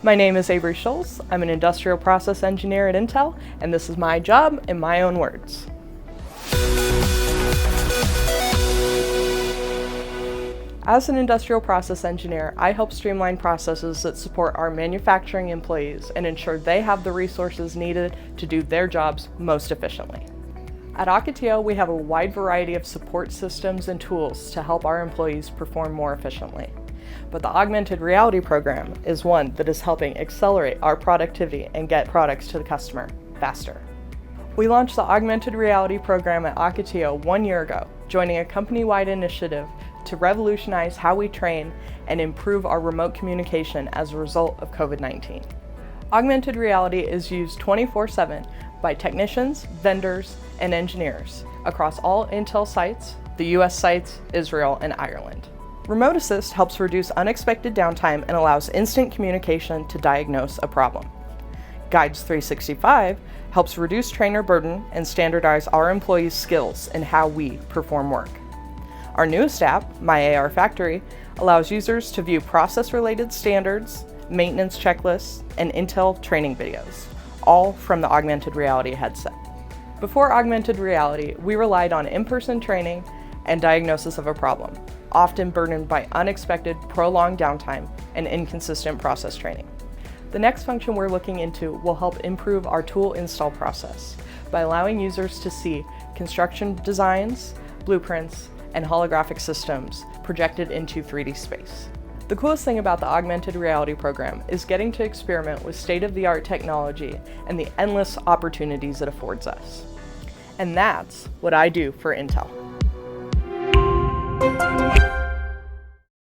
My name is Averie Scholz. I'm an industrial process engineer at Intel, and this is my job in my own words. As an industrial process engineer, I help streamline processes that support our manufacturing employees and ensure they have the resources needed to do their jobs most efficiently. At Ocotillo, we have a wide variety of support systems and tools to help our employees perform more efficiently. But the augmented reality program is one that is helping accelerate our productivity and get products to the customer faster. We launched the augmented reality program at Ocotillo 1 year ago, joining a company-wide initiative to revolutionize how we train and improve our remote communication as a result of COVID-19. Augmented reality is used 24/7 by technicians, vendors, and engineers across all Intel sites, the US sites, Israel, and Ireland. Remote Assist helps reduce unexpected downtime and allows instant communication to diagnose a problem. Guides 365 helps reduce trainer burden and standardize our employees' skills in how we perform work. Our newest app, My AR Factory, allows users to view process-related standards, maintenance checklists, and Intel training videos, all from the augmented reality headset. Before augmented reality, we relied on in-person training and diagnosis of a problem, often burdened by unexpected prolonged downtime and inconsistent process training. The next function we're looking into will help improve our tool install process by allowing users to see construction designs, blueprints, and holographic systems projected into 3D space. The coolest thing about the augmented reality program is getting to experiment with state-of-the-art technology and the endless opportunities it affords us. And that's what I do for Intel.